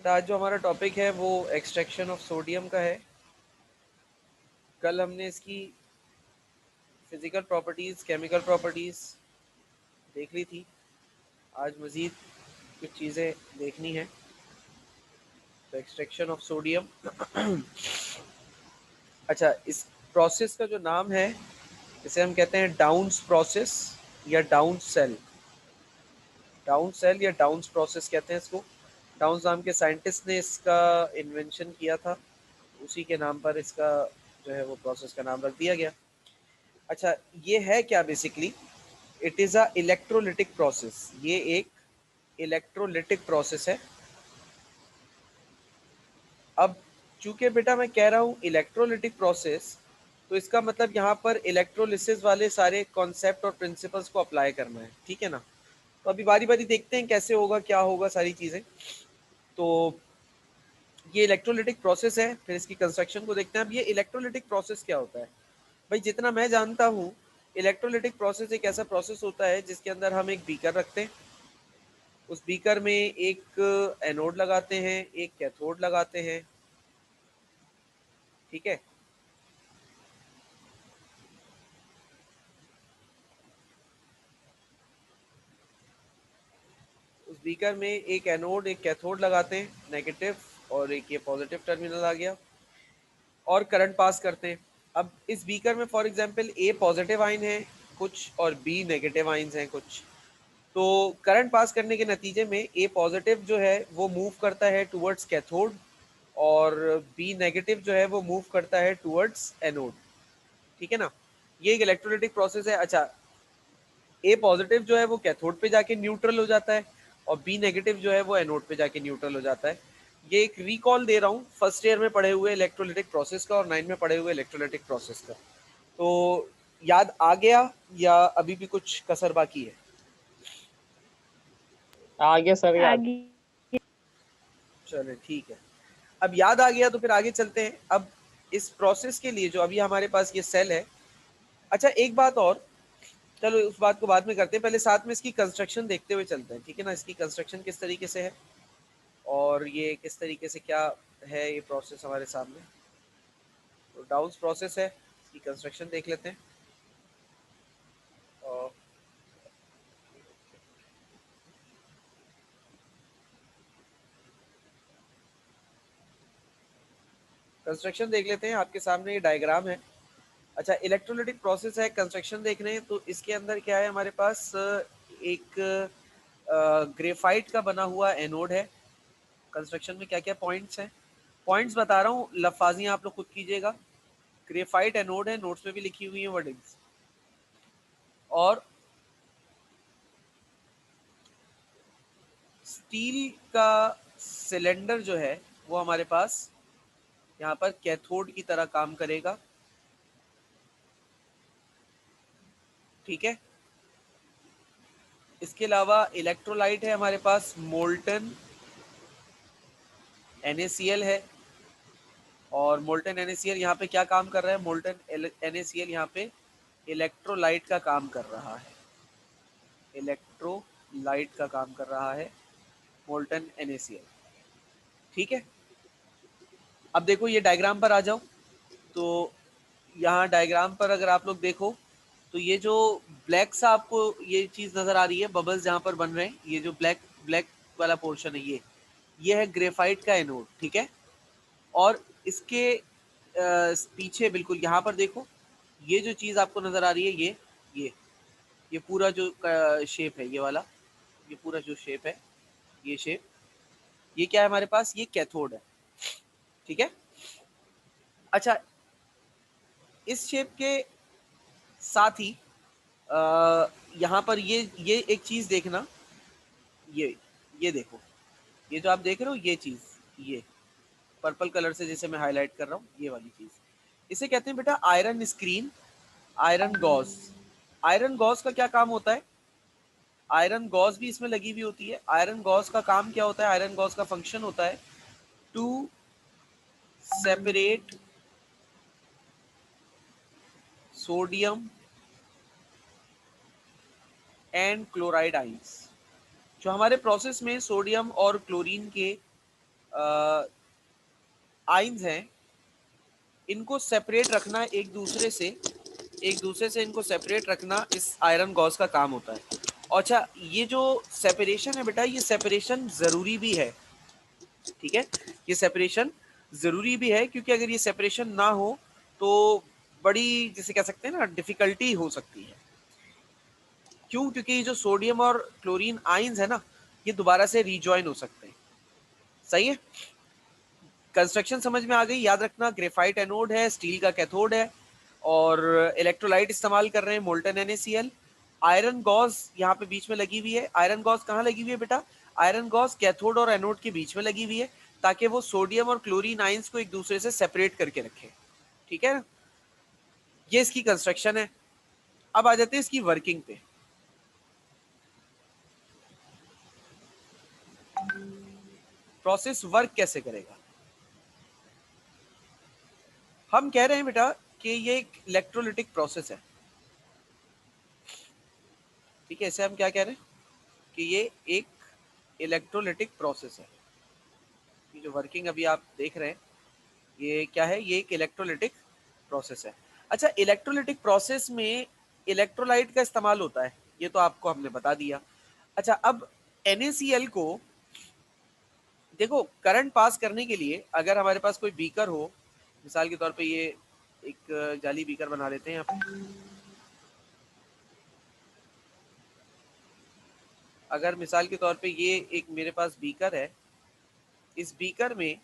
आज जो हमारा टॉपिक है वो एक्सट्रैक्शन ऑफ सोडियम का है। कल हमने इसकी फिजिकल प्रॉपर्टीज़, केमिकल प्रॉपर्टीज़ देख ली थी। आज मज़ीद कुछ चीज़ें देखनी है। तो एक्सट्रैक्शन ऑफ सोडियम अच्छा, इस प्रोसेस का जो नाम है इसे हम कहते हैं डाउन्स प्रोसेस या डाउन सेल। डाउन सेल या डाउन्स प्रोसेस कहते हैं इसको। डाउन्स नाम के साइंटिस्ट ने इसका इन्वेंशन किया था, उसी के नाम पर इसका जो है वो प्रोसेस का नाम रख दिया गया। अच्छा, ये है क्या basically? It is a electrolytic process. ये एक इलेक्ट्रोलिटिक प्रोसेस है। अब चूंकि बेटा मैं कह रहा हूँ इलेक्ट्रोलिटिक प्रोसेस, तो इसका मतलब यहाँ पर इलेक्ट्रोलिसिस वाले सारे कॉन्सेप्ट और प्रिंसिपल्स को अप्लाई करना है, ठीक है ना। तो अभी बारी बारी देखते हैं कैसे होगा, क्या होगा, सारी चीज़ें। तो ये इलेक्ट्रोलिटिक प्रोसेस है, फिर इसकी कंस्ट्रक्शन को देखते हैं। अब ये इलेक्ट्रोलिटिक प्रोसेस क्या होता है भाई? जितना मैं जानता हूँ, इलेक्ट्रोलिटिक प्रोसेस एक ऐसा प्रोसेस होता है जिसके अंदर हम एक बीकर रखते हैं। उस बीकर में एक एनोड लगाते हैं, एक कैथोड लगाते हैं, ठीक है। उस बीकर में एक एनोड, एक कैथोड लगाते हैं, नेगेटिव, और एक ये पॉजिटिव टर्मिनल आ गया, और करंट पास करते हैं। अब इस बीकर में for example A positive ion है कुछ और बी नेगेटिव आयन्स हैं कुछ। तो करंट पास करने के नतीजे में ए पॉजिटिव जो है वो मूव करता है टुवर्ड्स कैथोड, और बी नेगेटिव जो है वो मूव करता है टुवर्ड्स एनोड, ठीक है ना। ये एक इलेक्ट्रोलिटिक प्रोसेस है। अच्छा, ए पॉजिटिव जो है वो कैथोड पे जाके न्यूट्रल हो जाता है, और बी नेगेटिव जो है वो एनोड पे जाके न्यूट्रल हो जाता है। ये एक रिकॉल दे रहा हूँ फर्स्ट ईयर में पढ़े हुए इलेक्ट्रोलिटिक प्रोसेस का और 9 में पढ़े हुए इलेक्ट्रोलिटिक प्रोसेस का। तो याद आ गया या अभी भी कुछ कसर बाकी है? आगे सर याद। आगे। चले ठीक है। अब याद आ गया तो फिर आगे चलते हैं। अब इस प्रोसेस के लिए जो अभी हमारे पास ये सेल है। अच्छा, एक बात और, चलो उस बात को बाद में करते हैं, पहले साथ में इसकी कंस्ट्रक्शन देखते हुए चलते हैं, ठीक है ना। इसकी कंस्ट्रक्शन किस तरीके से है और ये किस तरीके से क्या है ये प्रोसेस हमारे सामने। तो डाउन्स प्रोसेस है, इसकी कंस्ट्रक्शन देख लेते हैं। और कंस्ट्रक्शन देख लेते हैं, आपके सामने ये डायग्राम है। अच्छा, इलेक्ट्रोलिटिक प्रोसेस है, कंस्ट्रक्शन देख रहे हैं, तो इसके अंदर क्या है हमारे पास? एक ग्रेफाइट का बना हुआ एनोड है। कंस्ट्रक्शन में क्या क्या पॉइंट्स हैं, पॉइंट्स बता रहा हूँ, लफाजियाँ आप लोग खुद कीजिएगा। ग्रेफाइट एनोड है, नोट्स में भी लिखी हुई है वर्डिंग्स। और स्टील का सिलेंडर जो है वो हमारे पास यहाँ पर कैथोड की तरह काम करेगा, ठीक है। इसके अलावा इलेक्ट्रोलाइट है हमारे पास, मोल्टन NaCl है। और मोल्टन NaCl यहाँ पे क्या काम कर रहा है? मोल्टन NaCl यहाँ पे इलेक्ट्रोलाइट का काम कर रहा है। इलेक्ट्रोलाइट का काम कर रहा है मोल्टन NaCl, ठीक है। अब देखो ये डायग्राम पर आ जाओ। तो यहाँ डायग्राम पर अगर आप लोग देखो तो ये जो ब्लैक सा आपको ये चीज़ नज़र आ रही है, बबल्स जहाँ पर बन रहे हैं, ये जो ब्लैक ब्लैक वाला पोर्शन है, ये है ग्रेफाइट का एनोड, ठीक है। और इसके पीछे बिल्कुल यहाँ पर देखो, ये जो चीज़ आपको नज़र आ रही है, ये पूरा जो शेप है, ये वाला, ये पूरा जो शेप है, ये शेप, ये क्या है हमारे पास? ये कैथोड है, ठीक है। अच्छा, इस शेप के साथ ही यहाँ पर ये एक चीज़ देखना, ये देखो, ये जो आप देख रहे हो ये चीज़, ये पर्पल कलर से जैसे मैं हाईलाइट कर रहा हूँ, ये वाली चीज़, इसे कहते हैं बेटा iron screen, iron gauze. Iron gauze का क्या काम होता है? आयरन गॉज भी इसमें लगी हुई होती है। आयरन गॉज का काम क्या होता है? आयरन गॉज का फंक्शन होता है to separate sodium and chloride ions. जो हमारे प्रोसेस में सोडियम और क्लोरीन के आइंस हैं, इनको सेपरेट रखना एक दूसरे से इनको सेपरेट रखना इस आयरन गॉस का काम होता है। अच्छा, ये जो सेपरेशन है बेटा, ये सेपरेशन ज़रूरी भी है, ठीक है, ये सेपरेशन ज़रूरी भी है, क्योंकि अगर ये सेपरेशन ना हो तो बड़ी, जिसे कह सकते हैं ना, डिफ़िकल्टी हो सकती है। क्यों? क्योंकि ये जो सोडियम और क्लोरीन आइंस है ना, ये दोबारा से रीजॉइन हो सकते हैं। सही है? कंस्ट्रक्शन समझ में आ गई? याद रखना, ग्रेफाइट एनोड है, स्टील का कैथोड है, और इलेक्ट्रोलाइट इस्तेमाल कर रहे हैं, मोल्टन NaCl। आयरन गॉस यहाँ पे बीच में लगी हुई है। आयरन गॉस कहाँ लगी हुई है बेटा? आयरन गॉस कैथोड और एनोड के बीच में लगी हुई है, ताकि वो सोडियम और क्लोरीन आइंस को एक दूसरे से सेपरेट करके रखे। ठीक है ना? ये इसकी कंस्ट्रक्शन है। अब आ जाते हैं इसकी वर्किंग पे। प्रोसेस वर्क कैसे करेगा? हम कह रहे हैं बेटा कि ये एक इलेक्ट्रोलिटिक प्रोसेस है। ठीक है, इसे हम क्या कह रहे हैं कि ये एक इलेक्ट्रोलिटिक प्रोसेस है। ये जो वर्किंग अभी आप देख रहे हैं, ये क्या है? ये एक इलेक्ट्रोलिटिक प्रोसेस है। अच्छा, इलेक्ट्रोलिटिक प्रोसेस में इलेक्ट्रोलाइट का इस्तेमाल होता है, ये तो आपको हमने बता दिया। अच्छा, अब NaCl को देखो, करंट पास करने के लिए अगर हमारे पास कोई बीकर हो, मिसाल के तौर पे ये एक जाली बीकर बना लेते हैं यहाँ पे। अगर मिसाल के तौर पे ये एक मेरे पास बीकर है, इस बीकर में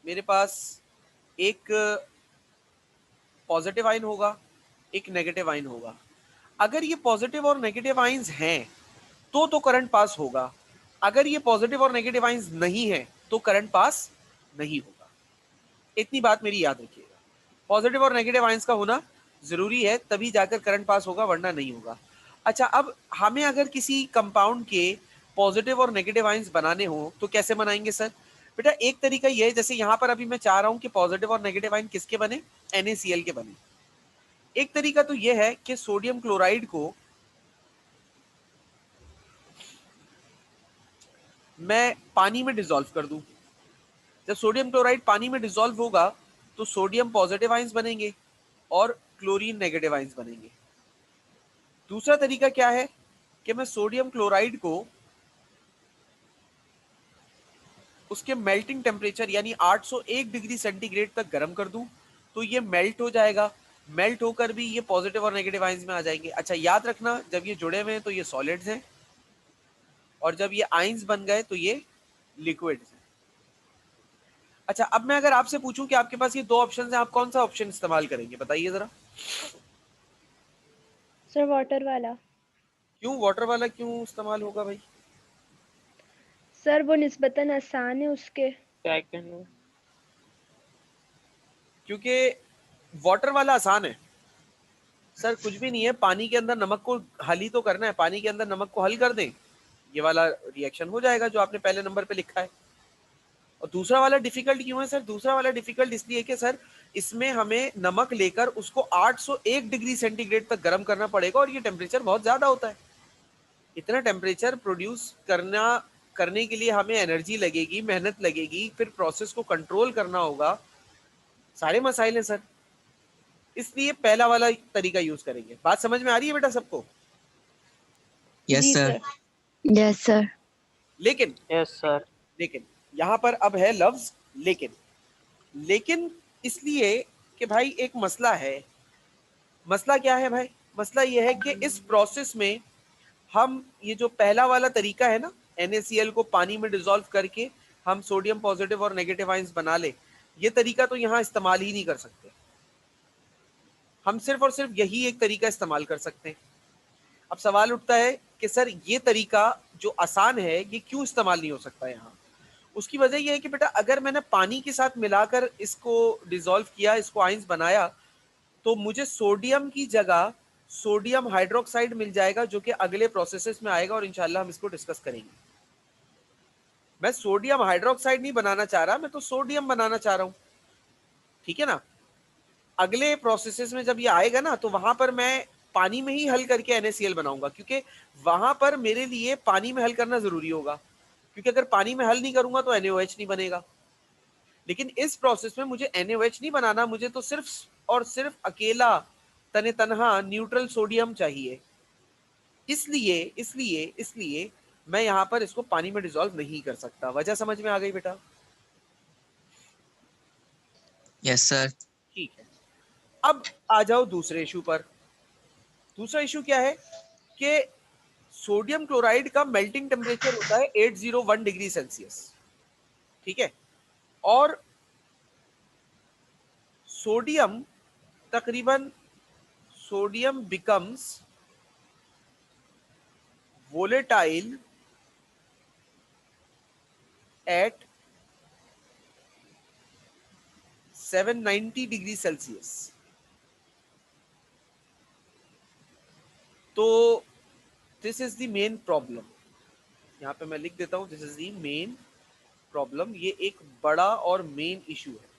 मेरे पास एक पॉजिटिव आयन होगा, एक नेगेटिव आयन होगा। अगर ये पॉजिटिव और नेगेटिव आयंस हैं तो करंट पास होगा। अगर ये पॉजिटिव और नेगेटिव आयंस नहीं है तो करंट पास नहीं होगा। इतनी बात मेरी याद रखिएगा, पॉजिटिव और नेगेटिव आयंस का होना जरूरी है, तभी जाकर करंट पास होगा, वरना नहीं होगा। अच्छा, अब हमें अगर किसी कंपाउंड के पॉजिटिव और नेगेटिव आयंस बनाने हो तो कैसे बनाएंगे सर? बेटा, एक तरीका ये है, जैसे यहां पर अभी मैं चाह रहा हूं कि पॉजिटिव और नेगेटिव आयन किसके बने? NaCl के बने। एक तरीका तो ये है कि सोडियम क्लोराइड को मैं पानी में डिसॉल्व कर दूं। जब सोडियम क्लोराइड पानी में डिसॉल्व होगा तो सोडियम पॉजिटिव आयंस बनेंगे और क्लोरीन नेगेटिव आयंस बनेंगे। दूसरा तरीका क्या है कि मैं सोडियम क्लोराइड को उसके मेल्टिंग टेम्परेचर यानी 801 डिग्री सेंटीग्रेड तक गर्म कर दूं, तो ये मेल्ट हो जाएगा। मेल्ट होकर भी ये पॉजिटिव और नेगेटिव आयंस में आ जाएंगे। अच्छा, याद रखना, जब ये जुड़े हुए हैं तो ये सॉलिड्स हैं, और जब ये आयंस बन गए तो ये लिक्विड्स हैं। अच्छा, अब मैं अगर आपसे पूछूं कि आपके पास ये दो ऑप्शन हैं, आप कौन सा ऑप्शन इस्तेमाल करेंगे? बताइए जरा। सर वाटर वाला। क्यों वाटर वाला क्यों इस्तेमाल होगा भाई? सर वो निस्बतन आसान है उसके। क्योंकि वाटर वाला आसान है सर, कुछ भी नहीं है, पानी के अंदर नमक को हल ही तो करना है, पानी के अंदर नमक को हल कर दें, ये वाला रिएक्शन हो जाएगा जो आपने पहले नंबर पे लिखा है। और दूसरा वाला डिफिकल्ट क्यों है सर? दूसरा वाला डिफिकल्ट इसलिए कि सर इसमें हमें नमक लेकर उसको 801 डिग्री सेंटीग्रेड तक गर्म करना पड़ेगा, और ये टेम्परेचर बहुत ज्यादा होता है। इतना टेम्परेचर प्रोड्यूस करने के लिए हमें एनर्जी लगेगी, मेहनत लगेगी, फिर प्रोसेस को कंट्रोल करना होगा, सारे मसाइल हैं सर। इसलिए पहला वाला तरीका यूज करेंगे। बात समझ में आ रही है बेटा सबको? जी सर। Yes sir. लेकिन यस सर। लेकिन यहाँ पर अब है लफ्ज लेकिन। लेकिन इसलिए कि भाई एक मसला है। मसला क्या है भाई? मसला ये है कि इस प्रोसेस में हम ये जो पहला वाला तरीका है ना, NaCl को पानी में डिसॉल्व करके हम सोडियम पॉजिटिव और नेगेटिव आयंस बना ले, ये तरीका तो यहाँ इस्तेमाल ही नहीं कर सकते। हम सिर्फ और सिर्फ यही एक तरीका इस्तेमाल कर सकते हैं। अब सवाल उठता है कि सर ये तरीका जो आसान है ये क्यों इस्तेमाल नहीं हो सकता यहाँ? उसकी वजह यह है कि बेटा, अगर मैंने पानी के साथ मिलाकर इसको डिसॉल्व किया, इसको आयंस बनाया, तो मुझे सोडियम की जगह सोडियम हाइड्रोक्साइड मिल जाएगा, जो कि अगले प्रोसेसेस में आएगा, और इंशाल्लाह हम इसको डिस्कस करेंगे। मैं सोडियम हाइड्रोक्साइड नहीं बनाना चाह रहा, मैं तो सोडियम बनाना चाह रहा हूं। ठीक है ना? अगले प्रोसेसेस में जब ये आएगा ना, तो वहां पर मैं पानी में ही हल करके NaCl बनाऊंगा, क्योंकि वहां पर मेरे लिए पानी में हल करना जरूरी होगा। क्योंकि अगर पानी में हल नहीं करूंगा तो NaOH नहीं बनेगा। लेकिन इस प्रोसेस में मुझे NaOH नहीं बनाना, मुझे तो सिर्फ और सिर्फ अकेला तने तनहा न्यूट्रल सोडियम चाहिए। इसलिए इसलिए इसलिए मैं यहां पर इसको पानी में डिसॉल्व नहीं कर सकता। वजह समझ में आ गई बेटा? Yes sir. ठीक है, अब आ जाओ दूसरे इशू पर। दूसरा इशू क्या है कि सोडियम क्लोराइड का मेल्टिंग टेम्परेचर होता है 801 डिग्री सेल्सियस, ठीक है, और sodium becomes volatile at 790 degree Celsius. तो this is the main problem, यहां पे मैं लिख देता हूं, this is the main problem. ये एक बड़ा और मेन इशू है।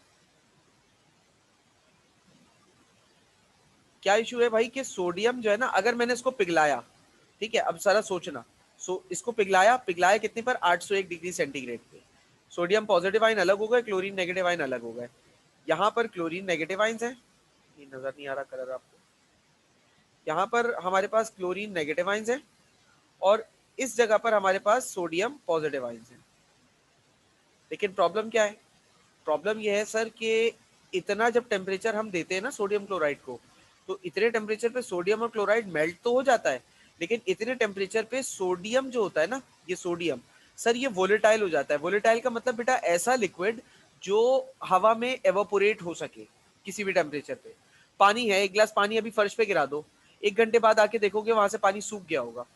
क्या इशू है भाई कि सोडियम जो है ना, अगर मैंने इसको पिघलाया, ठीक है, अब सारा सोचना, इसको पिघलाया कितने पर? 801 डिग्री सेंटीग्रेड पे। सोडियम पॉजिटिव आयन अलग हो गए, क्लोरीन नेगेटिव आयन अलग हो गए। यहाँ पर क्लोरीन नेगेटिव आयंस है, ये नजर नहीं आ रहा कलर आपको, यहाँ पर हमारे पास क्लोरीन नेगेटिव आयंस है, और इस जगह पर हमारे पास सोडियम पॉजिटिव आयंस है। लेकिन प्रॉब्लम क्या है? प्रॉब्लम यह है सर कि इतना जब टेम्परेचर हम देते हैं ना सोडियम क्लोराइड को, तो इतने टेम्परेचर पे सोडियम और क्लोराइड मेल्ट तो हो जाता है, लेकिन इतने टेम्परेचर पे सोडियम जो होता है ना, ये सोडियम सर ये वोलेटाइल हो जाता है। वोलेटाइल का मतलब बेटा ऐसा लिक्विड जो हवा में एवापोरेट हो सके किसी भी टेम्परेचर पे। पानी है, एक गिलास पानी अभी फर्श पे गिरा दो, 1 घंटे बाद आके देखोगे वहां से पानी सूख गया होगा।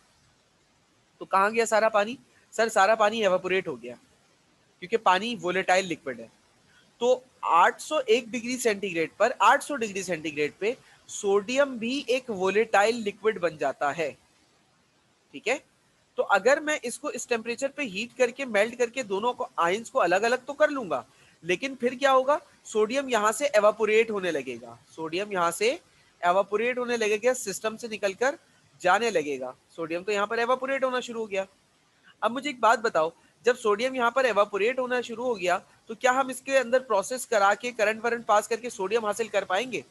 तो कहाँ गया सारा पानी? सर सारा पानी एवापोरेट हो गया, क्योंकि पानी वोलेटाइल लिक्विड है। तो 801 डिग्री सेंटीग्रेड पर, 800 डिग्री सेंटीग्रेड पे सोडियम भी एक वोलेटाइल लिक्विड बन जाता है, ठीक है। तो अगर मैं इसको इस टेम्परेचर पे हीट करके मेल्ट करके दोनों को आयंस को अलग अलग तो कर लूंगा, लेकिन फिर क्या होगा? सोडियम यहां से एवापोरेट होने लगेगा, सोडियम यहां से एवापोरेट होने लगेगा, सिस्टम से निकलकर जाने लगेगा। सोडियम तो यहां पर एवापोरेट होना शुरू हो गया। अब मुझे एक बात बताओ, जब सोडियम यहाँ पर एवापोरेट होना शुरू हो गया, तो क्या हम इसके अंदर प्रोसेस करा के करंट वरंट पास करके सोडियम हासिल कर पाएंगे?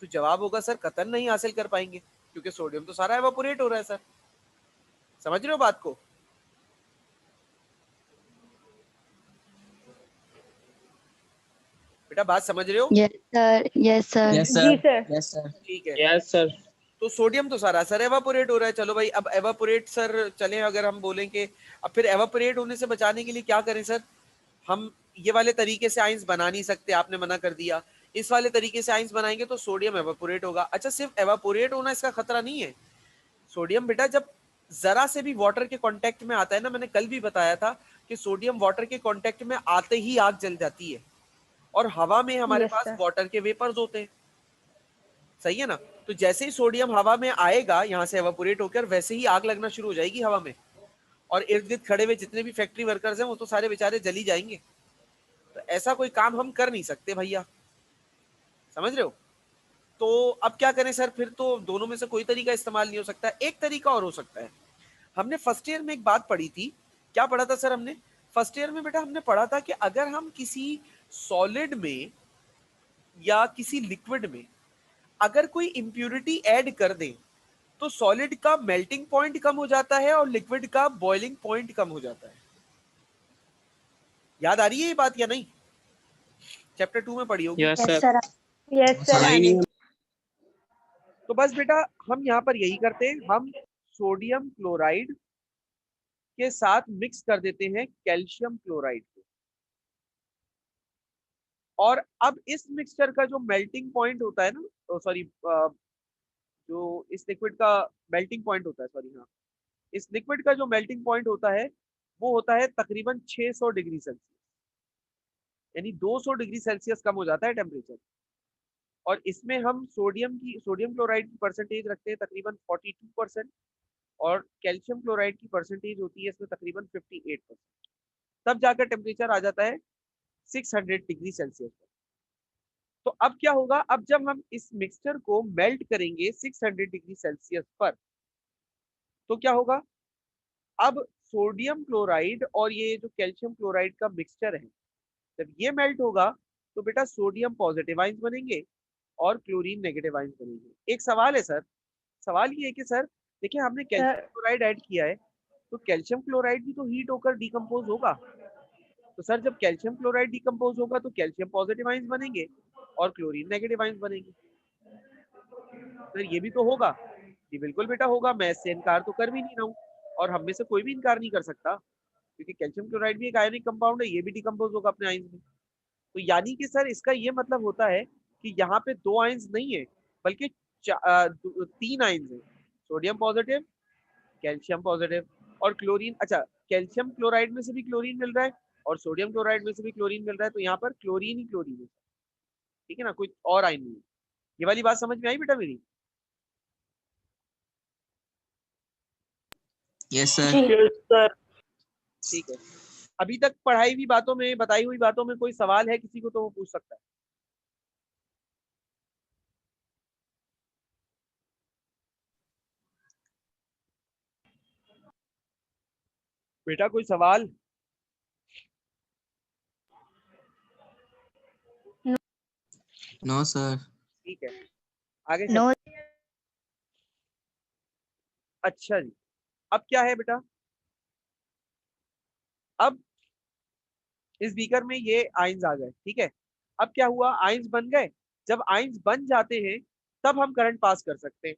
तो जवाब होगा सर कतई नहीं हासिल कर पाएंगे, क्योंकि सोडियम तो सारा एवापोरेट हो रहा है सर। समझ रहे हो बात को? बेटा बात समझ रहे हो? Yes sir, yes sir. Yes ji sir. Sir. Yes sir. ठीक है, यस सर। तो सोडियम तो सारा सर एवापोरेट हो रहा है। चलो भाई, अब एवापोरेट सर चले, अगर हम बोलेंगे अब फिर एवापोरेट होने से बचाने के लिए क्या करें सर? हम ये वाले तरीके से आइंस बना नहीं सकते, आपने मना कर दिया। इस वाले तरीके से आइंस बनाएंगे तो सोडियम एवापोरेट होगा। अच्छा, सिर्फ एवापोरेट होना इसका खतरा नहीं है। सोडियम बेटा जब जरा से भी वाटर के कांटेक्ट में आता है ना, मैंने कल भी बताया था कि सोडियम वाटर के कांटेक्ट में आते ही आग जल जाती है, और हवा में हमारे यस पास सर। वाटर के वेपर्स होते हैं, सही है ना? तो जैसे ही सोडियम हवा में आएगा यहां से एवापोरेट होकर, वैसे ही आग लगना शुरू हो जाएगी हवा में, और इर्द गिर्द खड़े हुए जितने भी फैक्ट्री वर्कर्स हैं वो तो सारे बेचारे जली जाएंगे। तो ऐसा कोई काम हम कर नहीं सकते भैया, समझ रहे हो? तो अब क्या करें सर? फिर तो दोनों में से कोई तरीका इस्तेमाल नहीं हो सकता। एक तरीका और हो सकता है। हमने फर्स्ट ईयर में एक बात पढ़ी थी, क्या पढ़ा था सर हमने? फर्स्ट ईयर में बेटा हमने पढ़ा था कि अगर हम किसी सॉलिड में या किसी लिक्विड में अगर कोई इंप्यूरिटी ऐड कर दें, तो सॉलिड का मेल्टिंग पॉइंट कम हो जाता है और लिक्विड का बॉइलिंग पॉइंट कम हो जाता है। याद आ रही है ये बात या नहीं? चैप्टर 2 में पढ़ी होगी। Yes yes sir. Sir. Yes sir, हाँ, आ ही गई। नहीं। तो बस बेटा हम यहाँ पर यही करते हैं, हम सोडियम क्लोराइड के साथ मिक्स कर देते हैं कैल्शियम क्लोराइड को, और अब इस मिक्सचर का जो मेल्टिंग पॉइंट होता है ना, सॉरी, जो इस लिक्विड का मेल्टिंग पॉइंट होता है, सॉरी हाँ, इस लिक्विड का जो मेल्टिंग पॉइंट होता है वो होता है तकरीबन 600 डिग्री सेल्सियस, यानी 200 डिग्री सेल्सियस कम हो जाता है टेम्परेचर। और इसमें हम सोडियम क्लोराइड की परसेंटेज रखते हैं तकरीबन 42%, और कैल्शियम क्लोराइड की परसेंटेज होती है इसमें तकरीबन 58%। तब जाकर टेम्परेचर आ जाता है 600 डिग्री सेल्सियस पर। तो अब क्या होगा? अब जब हम इस मिक्सचर को मेल्ट करेंगे 600 डिग्री सेल्सियस पर, तो क्या होगा? अब सोडियम क्लोराइड और ये जो कैल्शियम क्लोराइड का मिक्सचर है, जब ये मेल्ट होगा तो बेटा सोडियम पॉजिटिव आयंस बनेंगे और क्लोरीन नेगेटिव आयंस बनेंगे। एक सवाल है सर, सवाल ये है कि सर देखिए हमने कैल्शियम क्लोराइड ऐड किया है, तो कैल्शियम क्लोराइड भी तो हीट होकर डिकम्पोज होगा। तो सर जब कैल्शियम क्लोराइड डिकम्पोज होगा तो कैल्शियम पॉजिटिव आयंस बनेंगे और क्लोरीन नेगेटिव आयंस बनेंगे। सर ये भी तो होगा। जी बिल्कुल बेटा होगा, मैं इससे इनकार तो कर भी नहीं रहा हूँ, और हम में से कोई भी इनकार नहीं कर सकता, क्योंकि कैल्शियम क्लोराइड भी एक आयनिक कंपाउंड है, ये भी डिकम्पोज होगा अपने आयंस में। तो यानी कि सर इसका ये मतलब होता है कि यहाँ पे दो आयंस नहीं है, बल्कि तीन आयंस है, सोडियम पॉजिटिव, कैल्शियम पॉजिटिव और क्लोरीन। अच्छा, कैल्शियम क्लोराइड में से भी क्लोरीन मिल रहा है और सोडियम क्लोराइड में से भी क्लोरीन मिल रहा है, तो यहाँ पर क्लोरीन ही क्लोरीन है। ठीक है ना, कोई और आयन नहीं है। ये वाली बात समझ में आई बेटा मेरी? Yes sir. सर। ठीक है, अभी तक पढ़ाई हुई बातों में, बताई हुई बातों में कोई सवाल है किसी को तो वो पूछ सकता है। बेटा कोई सवाल? No sir. ठीक है, आगे नो। चल। अच्छा जी, अब क्या है बेटा, अब इस बीकर में ये आयंस आ गए। ठीक है, अब क्या हुआ, आयंस बन गए। जब आयंस बन जाते हैं तब हम करंट पास कर सकते हैं।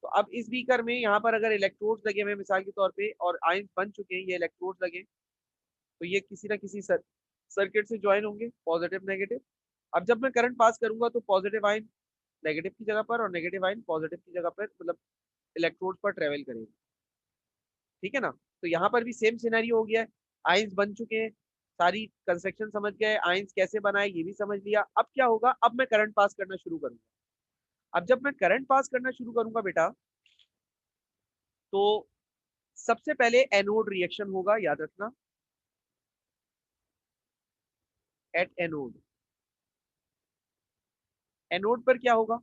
तो अब इस बीकर में यहाँ पर अगर इलेक्ट्रोड्स लगे हुए मिसाल के तौर पे और आयंस बन चुके हैं, ये इलेक्ट्रोड्स लगे, तो ये किसी ना किसी सर्किट से ज्वाइन होंगे, पॉजिटिव नेगेटिव। अब जब मैं करंट पास करूंगा तो पॉजिटिव आयन नेगेटिव की जगह पर और नेगेटिव आयन पॉजिटिव की जगह पर, मतलब इलेक्ट्रोड पर ट्रेवल करेंगे। ठीक है ना, तो यहाँ पर भी सेम सिनेरियो हो गया है, आयंस बन चुके हैं, सारी कंस्ट्रक्शन समझ गए, आयंस कैसे बनाए ये भी समझ लिया। अब क्या होगा, अब मैं करंट पास करना शुरू करूंगा। अब जब मैं करंट पास करना शुरू करूंगा बेटा, तो सबसे पहले एनोड रिएक्शन होगा, याद रखना, एट एनोड। एनोड पर क्या होगा,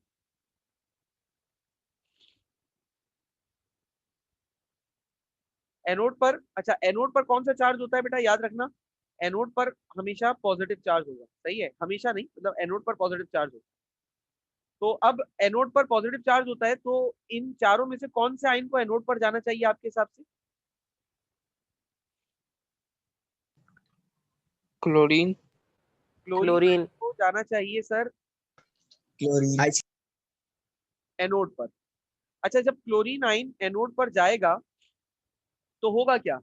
एनोड पर, अच्छा एनोड पर कौन सा चार्ज होता है बेटा, याद रखना, एनोड पर हमेशा पॉजिटिव चार्ज होगा। सही है, हमेशा नहीं, मतलब एनोड पर पॉजिटिव चार्ज होगा। तो अब एनोड पर पॉजिटिव चार्ज होता है, तो इन चारों में से कौन से आयन को एनोड पर जाना चाहिए आपके हिसाब से? क्लोरीन। Chlorine chlorine. को जाना चाहिए सर क्लोरीन। एनोड पर। अच्छा, जब क्लोरीन आयन एनोड पर जाएगा तो होगा क्या,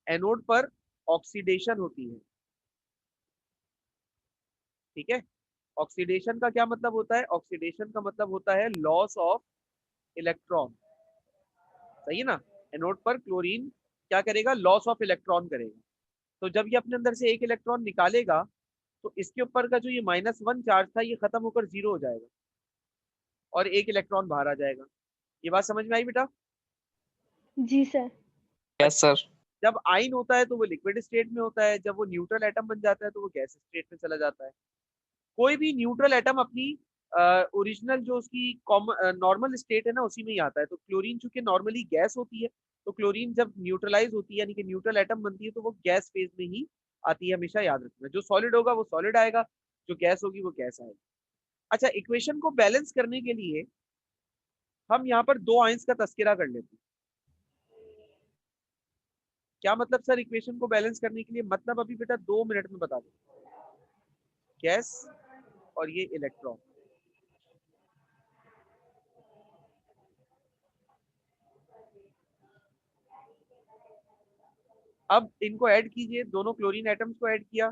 एनोड पर ऑक्सीडेशन होती है। ठीक है, ऑक्सीडेशन का क्या मतलब होता है, ऑक्सीडेशन का मतलब होता है लॉस ऑफ इलेक्ट्रॉन। सही है ना, एनोड पर क्लोरीन क्या करेगा, लॉस ऑफ इलेक्ट्रॉन करेगा। तो जब ये अपने अंदर से एक इलेक्ट्रॉन निकालेगा तो इसके ऊपर का जो ये -1 चार्ज था ये खत्म होकर 0 हो जाएगा और एक इलेक्ट्रॉन बाहर आ जाएगा। ये बात समझ में आई बेटा? जी सर। Yes sir. जब आयन होता है तो वो लिक्विड स्टेट में होता है, जब वो न्यूट्रल एटम बन जाता है तो वो गैस स्टेट में चला जाता है। कोई भी न्यूट्रल एटम अपनी ओरिजिनल जो उसकी नॉर्मल स्टेट है ना उसी में ही आता है। तो क्लोरीन चूंकि नॉर्मली गैस होती है, तो क्लोरीन जब न्यूट्रलाइज होती है यानी कि न्यूट्रल एटम बनती है तो वो गैस फेज में ही आती है, हमेशा याद रखना। जो सॉलिड होगा वो सॉलिड आएगा, जो गैस होगी वो गैस आएगी। अच्छा, इक्वेशन को बैलेंस करने के लिए हम यहाँ पर दो आयंस का तस्करा कर लेते हैं। क्या मतलब सर इक्वेशन को बैलेंस करने के लिए, मतलब अभी बेटा 2 मिनट में बता दो। गैस और ये इलेक्ट्रॉन, अब इनको ऐड कीजिए, दोनों क्लोरीन एटम्स को ऐड किया,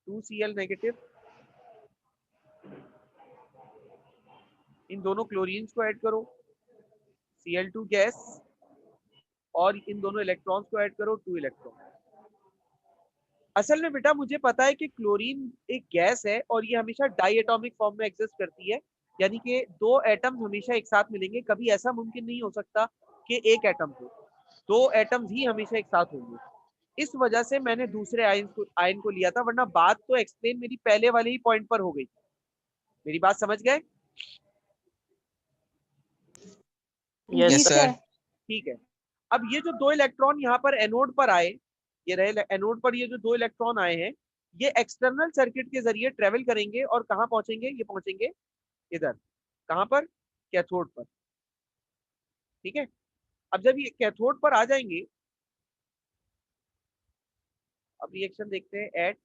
2Cl नेगेटिव, इन दोनों क्लोरीन्स को ऐड करो, Cl2 गैस, और इन दोनों इलेक्ट्रॉन्स को ऐड करो, 2 इलेक्ट्रॉन। असल में बेटा मुझे पता है कि क्लोरीन एक गैस है और ये हमेशा डाई एटॉमिक फॉर्म में एग्जिस्ट करती है, यानी कि दो एटम्स हमेशा एक साथ मिलेंगे, कभी ऐसा मुमकिन नहीं हो सकता कि एक एटम हो, दो एटम्स ही हमेशा एक साथ होंगे। इस वजह से मैंने दूसरे आयन को लिया था, वरना बात तो एक्सप्लेन मेरी पहले वाले ही पॉइंट पर हो गई। मेरी बात समझ गए? जी यस सर। सर। ठीक है, अब ये जो 2 इलेक्ट्रॉन यहाँ पर एनोड पर आए, ये रहे एनोड पर, ये जो 2 इलेक्ट्रॉन आए हैं, ये एक्सटर्नल सर्किट के जरिए ट्रेवल करेंगे और कहाँ पहुंचेंगे? ये पहुंचेंगे इधर, कहाँ पर? कैथोड पर। ठीक है, अब जब ये कैथोड पर आ जाएंगे, अब रिएक्शन देखते हैं एट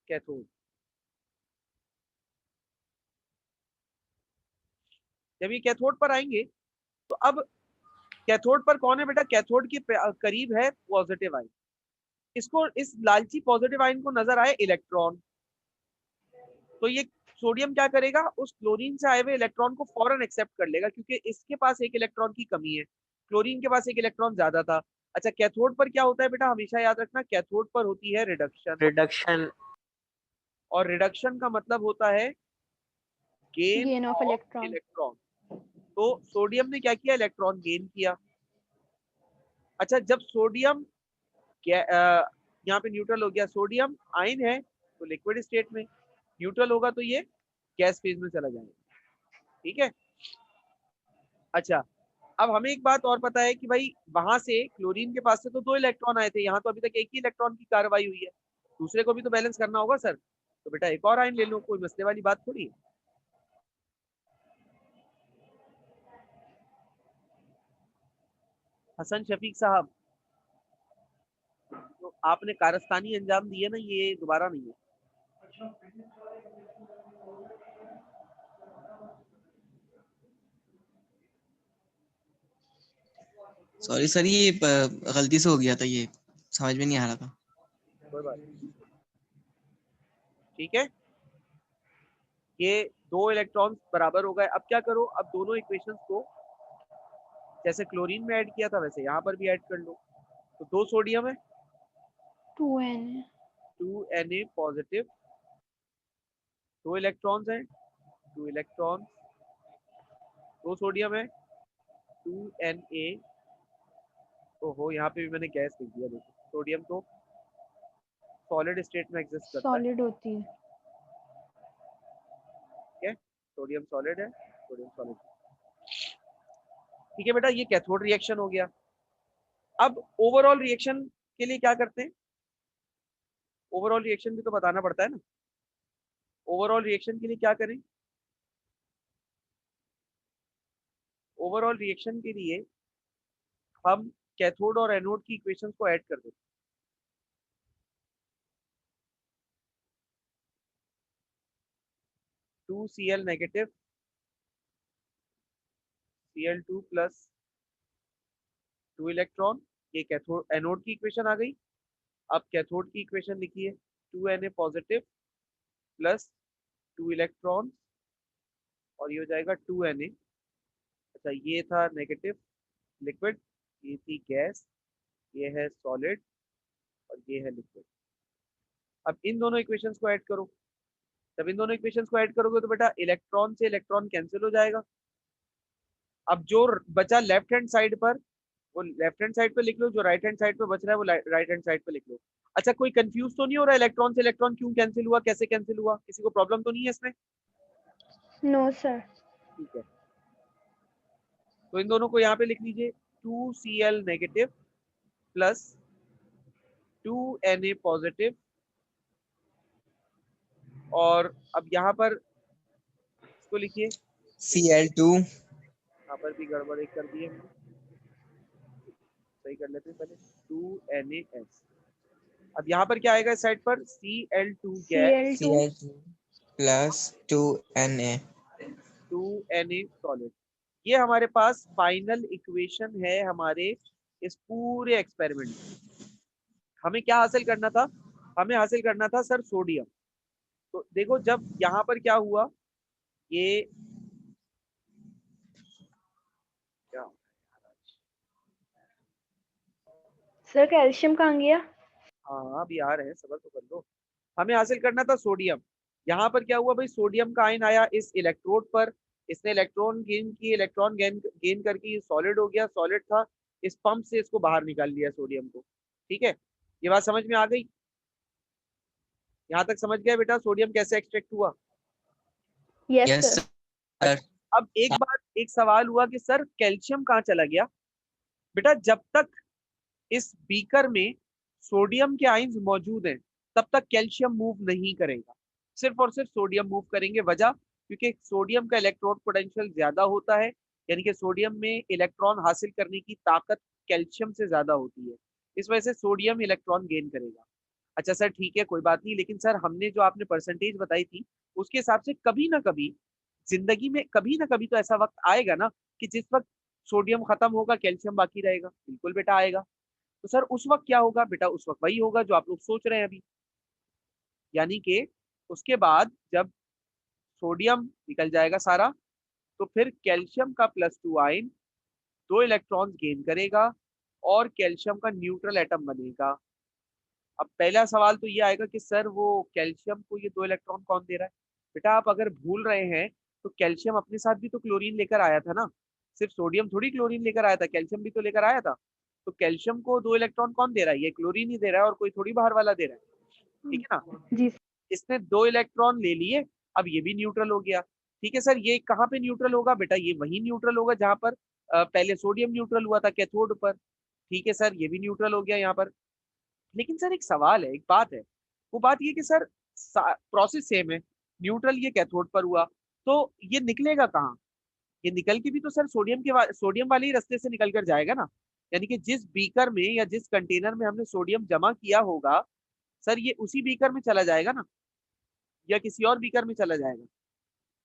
कैथोड। जब ये कैथोड पर आएंगे तो अब कैथोड पर कौन है बेटा? कैथोड के करीब है पॉजिटिव आयन। इसको, इस लालची पॉजिटिव आयन को नजर आए इलेक्ट्रॉन, तो ये सोडियम क्या करेगा? उस क्लोरीन से आए हुए इलेक्ट्रॉन को फौरन एक्सेप्ट कर लेगा, क्योंकि इसके पास एक इलेक्ट्रॉन की कमी है, क्लोरीन के पास एक इलेक्ट्रॉन ज्यादा था। अच्छा, कैथोड पर क्या होता है बेटा? हमेशा याद रखना, कैथोड पर होती है रिडक्शन, और रिडक्शन का मतलब होता है gain Gain of of electron. Electron. तो सोडियम ने क्या किया? इलेक्ट्रॉन गेन किया। अच्छा, जब सोडियम यहाँ पे न्यूट्रल हो गया, सोडियम आयन है तो लिक्विड स्टेट में, न्यूट्रल होगा तो ये गैस फेज में चला जाएगा। ठीक है, अच्छा, अब हमें एक बात और पता है कि भाई वहां से क्लोरीन के पास से तो 2 इलेक्ट्रॉन आए थे, यहाँ तो अभी तक एक ही इलेक्ट्रॉन की कार्रवाई हुई है, दूसरे को भी तो बैलेंस करना होगा सर। तो बेटा एक और आयन ले लो, कोई मसले वाली बात थोड़ी है। हसन शफीक साहब, तो आपने कारस्तानी अंजाम दिए ना, ये दोबारा नहीं है। सॉरी सर, ये गलती से हो गया था, ये समझ में नहीं आ रहा था। कोई बात नहीं, ठीक है, ये 2 इलेक्ट्रॉन बराबर हो गए। अब क्या करो? अब दोनों इक्वेशंस को जैसे क्लोरीन में ऐड किया था वैसे यहाँ पर भी ऐड कर लो। तो 2 सोडियम है, 2n 2Na पॉजिटिव, 2 इलेक्ट्रॉन्स हैं, 2 इलेक्ट्रॉन, 2 सोडियम है, 2Na। ओहो, यहाँ पे भी मैंने गैस लिख दिया। देखो, सोडियम तो सॉलिड स्टेट में एग्जिस्ट करता है, solid होती है। ठीक है, सोडियम सॉलिड है, सोडियम सॉलिड। ठीक है बेटा, ये कैथोड रिएक्शन हो गया। अब ओवरऑल रिएक्शन के लिए क्या करते हैं? ओवरऑल रिएक्शन भी तो बताना पड़ता है ना। ओवरऑल रिएक्शन के लिए क्या करें? ओवरऑल रिएक्शन के लिए हम कैथोड और एनोड की इक्वेशंस को ऐड कर देते हैं। 2Cl negative, Cl2 plus 2 electron, ये कैथोड एनोड की इक्वेशन आ गई। अब कैथोड की इक्वेशन लिखिए, 2Na पॉजिटिव प्लस 2 इलेक्ट्रॉन, और ये हो जाएगा 2Na। अच्छा, ये था नेगेटिव लिक्विड, ये थी गैस, ये है सॉलिड, और ये है लिक्विड। अब इन दोनों इक्वेशंस को ऐड करो। जब इन दोनों इक्वेशंस को ऐड करोगे तो बेटा इलेक्ट्रॉन से इलेक्ट्रॉन कैंसिल हो जाएगा। अब जो बचा लेफ्ट हैंड साइड पर, वो लेफ्ट हैंड साइड पे लिख लो, जो राइट हैंड साइड पे बच रहा है वो राइट हैंड साइड पे लिख लो। अच्छा, कोई कंफ्यूज तो नहीं हो रहा इलेक्ट्रॉन से इलेक्ट्रॉन क्यों कैंसिल हुआ, कैसे कैंसिल हुआ? किसी को प्रॉब्लम तो नहीं है इसमें? No sir. ठीक है, तो इन दोनों को यहाँ पे लिख लीजिए, 2Cl negative plus 2Na positive, और अब यहाँ पर इसको लिखिए, Cl2 यहाँ पर भी गड़बड़ एक कर दिए हमने, सही कर लेते हैं पहले, 2NaS। अब यहाँ पर क्या आएगा इस साइड पर? Cl2 gas, Cl2 Cl2 plus 2Na 2Na solid. ये हमारे पास फाइनल इक्वेशन है हमारे इस पूरे एक्सपेरिमेंट में। हमें क्या हासिल करना था? हमें हासिल करना था सर सोडियम। तो देखो, जब यहाँ पर क्या हुआ, ये क्या, सर कैल्शियम कहाँ गया? हाँ अभी आ रहे हैं, सबर तो कर लो। हमें हासिल करना था सोडियम। यहाँ पर क्या हुआ भाई? सोडियम का आयन आया इस इलेक्ट्रोड पर, इसने इलेक्ट्रॉन गेन की, इलेक्ट्रॉन गेन करके सॉलिड हो गया, सॉलिड था, इस पंप से इसको बाहर निकाल लिया सोडियम को। ठीक है, ये बात समझ में आ गई? यहाँ तक समझ गया बेटा सोडियम कैसे एक्सट्रैक्ट हुआ? Yes yes sir. सर। अब एक बात एक सवाल हुआ कि सर कैल्शियम कहाँ चला गया। बेटा जब तक इस बीकर में सोडियम के आयंस मौजूद हैं तब तक कैल्शियम मूव नहीं करेगा, सिर्फ और सिर्फ सोडियम मूव करेंगे। वजह क्योंकि सोडियम का इलेक्ट्रॉन पोटेंशियल ज्यादा होता है, यानी कि सोडियम में इलेक्ट्रॉन हासिल करने की ताकत कैल्शियम से ज्यादा होती है, इस वजह से सोडियम इलेक्ट्रॉन गेन करेगा। अच्छा सर ठीक है कोई बात नहीं, लेकिन सर हमने जो आपने परसेंटेज बताई थी उसके हिसाब से कभी ना कभी जिंदगी में कभी ना कभी तो ऐसा वक्त आएगा ना कि जिस वक्त सोडियम खत्म होगा कैल्शियम बाकी रहेगा। बिल्कुल बेटा आएगा। तो सर उस वक्त क्या होगा बेटा, उस वक्त वही होगा जो आप लोग सोच रहे हैं अभी, यानी कि उसके बाद जब सोडियम निकल जाएगा सारा तो फिर कैल्शियम का +2 आयन 2 इलेक्ट्रॉन्स गेन करेगा और कैल्शियम का न्यूट्रल एटम बनेगा। अब पहला सवाल तो ये आएगा कि सर वो कैल्शियम को ये 2 इलेक्ट्रॉन कौन दे रहा है। बेटा आप अगर भूल रहे हैं तो कैल्शियम अपने साथ भी तो क्लोरीन लेकर आया था ना, सिर्फ सोडियम थोड़ी क्लोरीन लेकर आया था, कैल्शियम भी तो लेकर आया था। तो कैल्शियम को 2 इलेक्ट्रॉन कौन दे रहा है, ये क्लोरीन ही दे रहा है और कोई थोड़ी बाहर वाला दे रहा है, ठीक है ना। जी इसने 2 इलेक्ट्रॉन ले लिए, अब ये भी न्यूट्रल हो गया। ठीक है सर, ये कहाँ पे न्यूट्रल होगा बेटा, ये वही न्यूट्रल होगा जहां पर पहले सोडियम न्यूट्रल हुआ था, कैथोड पर। ठीक है सर, ये भी न्यूट्रल हो गया यहाँ पर। लेकिन सर एक सवाल है, एक बात है, वो बात ये कि सर प्रोसेस सेम है, न्यूट्रल ये कैथोड पर हुआ, तो ये निकलेगा कहाँ। ये निकल के भी तो सर सोडियम वाले ही रास्ते से निकल कर जाएगा ना, यानी कि जिस बीकर में या जिस कंटेनर में हमने सोडियम जमा किया होगा सर ये उसी बीकर में चला जाएगा ना, या किसी और बीकर में चला जाएगा।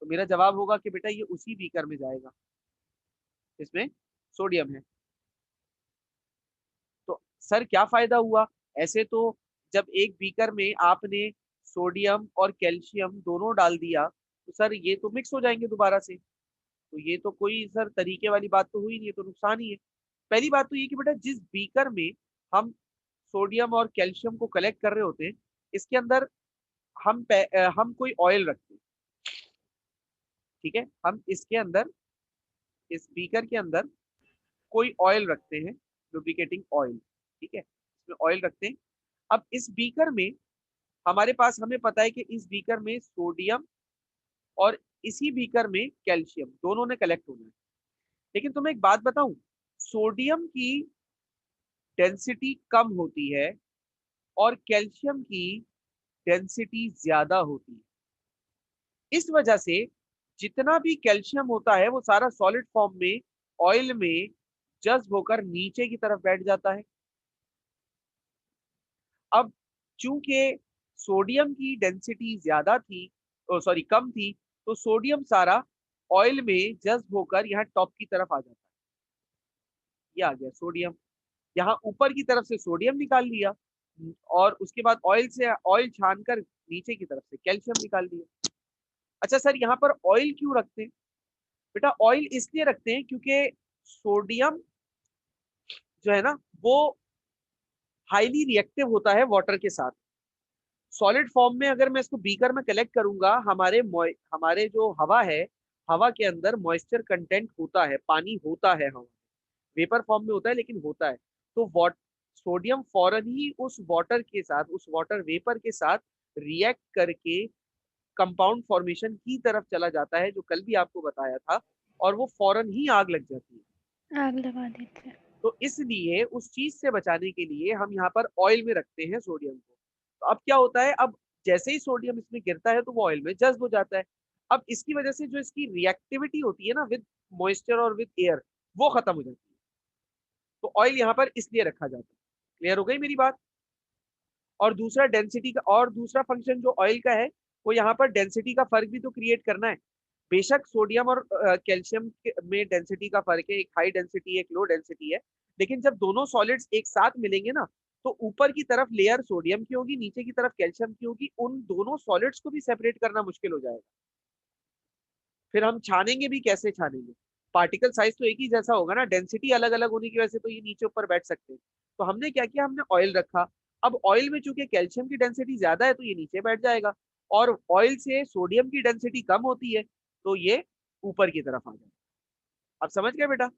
तो मेरा जवाब होगा कि बेटा ये उसी बीकर में जाएगा इसमें सोडियम है। तो सर क्या फायदा हुआ, ऐसे तो जब एक बीकर में आपने सोडियम और कैल्शियम दोनों डाल दिया तो सर ये तो मिक्स हो जाएंगे दोबारा से, तो ये तो कोई सर तरीके वाली बात तो हुई नहीं, है तो नुकसान ही है। पहली बात तो ये कि बेटा जिस बीकर में हम सोडियम और कैल्शियम को कलेक्ट कर रहे होते हैं इसके अंदर हम कोई ऑयल रखते हैं, ठीक है, हम इसके अंदर इस बीकर के अंदर कोई ऑयल रखते हैं, लुब्रिकेटिंग ऑयल, ठीक है, इसमें ऑयल रखते हैं। अब इस बीकर में हमारे पास हमें पता है कि इस बीकर में सोडियम और इसी बीकर में कैल्शियम दोनों ने कलेक्ट होना है। लेकिन तुम्हें एक बात बताऊं, सोडियम की डेंसिटी कम होती है और कैल्शियम की डेंसिटी ज्यादा होती है। इस वजह से जितना भी कैल्शियम होता है वो सारा सॉलिड फॉर्म में ऑयल में जज्ब होकर नीचे की तरफ बैठ जाता है। अब चूंकि सोडियम की डेंसिटी ज्यादा थी, सॉरी कम थी, तो सोडियम सारा ऑयल में जज्ब होकर यहाँ टॉप की तरफ आ जाता है। ये आ गया सोडियम, यहाँ ऊपर की तरफ से सोडियम निकाल लिया और उसके बाद ऑयल से ऑयल छान कर नीचे की तरफ से कैल्शियम निकाल दिया। अच्छा सर यहाँ पर ऑयल क्यों रखते हैं बेटा, ऑयल इसलिए रखते हैं क्योंकि सोडियम जो है ना वो हाईली रिएक्टिव होता है वाटर के साथ। सॉलिड फॉर्म में अगर मैं इसको बीकर में कलेक्ट करूंगा, हमारे जो हवा है, हवा के अंदर मॉइस्चर कंटेंट होता है, पानी होता है, हवा वेपर फॉर्म में होता है लेकिन होता है। तो सोडियम फौरन ही उस वाटर के साथ, उस वाटर वेपर के साथ रिएक्ट करके कंपाउंड फॉर्मेशन की तरफ चला जाता है, जो कल भी आपको बताया था, और वो फौरन ही आग लग जाती है। आग लगा देते हैं। तो इसलिए उस चीज से बचाने के लिए हम यहाँ पर ऑयल में रखते हैं सोडियम को। तो अब क्या होता है, अब जैसे ही सोडियम इसमें गिरता है तो वो ऑयल में जज्ब हो जाता है। अब इसकी वजह से जो इसकी रिएक्टिविटी होती है ना विद मॉइस्चर और विद एयर, वो खत्म हो जाती है। तो ऑयल यहाँ पर इसलिए रखा जाता है। क्लियर हो गई मेरी बात। और दूसरा डेंसिटी का, और दूसरा फंक्शन जो ऑयल का है वो यहाँ पर डेंसिटी का फर्क भी तो क्रिएट करना है। बेशक सोडियम और कैल्शियम में डेंसिटी का फर्क है, एक हाई डेंसिटी है, एक लो डेंसिटी है, लेकिन जब दोनों सॉलिड्स एक साथ मिलेंगे ना तो ऊपर की तरफ लेयर सोडियम की होगी, नीचे की तरफ कैल्शियम की होगी, उन दोनों सॉलिड्स को भी सेपरेट करना मुश्किल हो जाएगा। फिर हम छानेंगे भी कैसे छानेंगे, पार्टिकल साइज तो एक ही जैसा होगा ना, डेंसिटी अलग अलग होने की वजह से तो ये नीचे ऊपर बैठ सकते हैं। तो हमने क्या किया, हमने ऑयल रखा। अब ऑयल में चूंकि कैल्शियम की डेंसिटी ज्यादा है तो ये नीचे बैठ जाएगा, और ऑयल से सोडियम की डेंसिटी कम होती है तो ये ऊपर की तरफ आ जाएगा। आप समझ गए बेटा।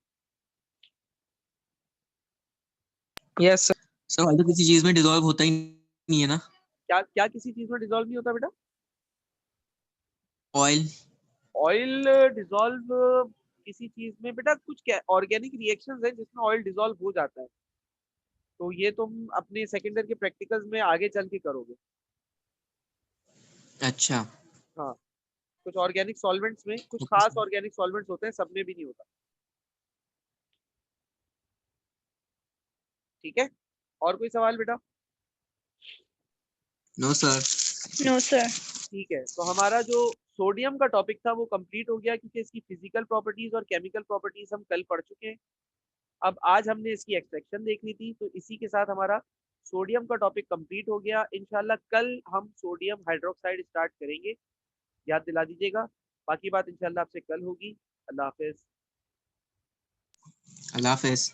Yes sir. सर ऑयल तो किसी चीज में डिसॉल्व होता ही नहीं है ना। क्या क्या किसी चीज में डिसॉल्व नहीं होता बेटा, ऑयल ऑयल डिसॉल्व किसी चीज में बेटा कुछ ऑर्गेनिक रिएक्शंस हैं जिसमें ऑयल डिसॉल्व हो जाता है, तो ये तुम अपने सेकेंड ईयर के प्रैक्टिकल्स में आगे चल के करोगे। अच्छा। हाँ, कुछ ऑर्गेनिक सॉल्वेंट्स में, कुछ ओके खास सर। ऑर्गेनिक सॉल्वेंट्स होते हैं, सब में भी नहीं होता। ठीक है, और कोई सवाल बेटा? No sir. No sir. ठीक है, तो हमारा जो सोडियम का टॉपिक था वो कंप्लीट हो गया, क्योंकि इसकी फिजिकल प्रॉपर्टीज और केमिकल प्रॉपर्टीज हम कल पढ़ चुके हैं। अब आज हमने इसकी एक्सट्रैक्शन देखनी थी, तो इसी के साथ हमारा सोडियम का टॉपिक कंप्लीट हो गया। इंशाल्लाह कल हम सोडियम हाइड्रोक्साइड स्टार्ट करेंगे, याद दिला दीजिएगा। बाकी बात इंशाल्लाह आपसे कल होगी। अल्लाह हाफिज। अल्लाह हाफिज।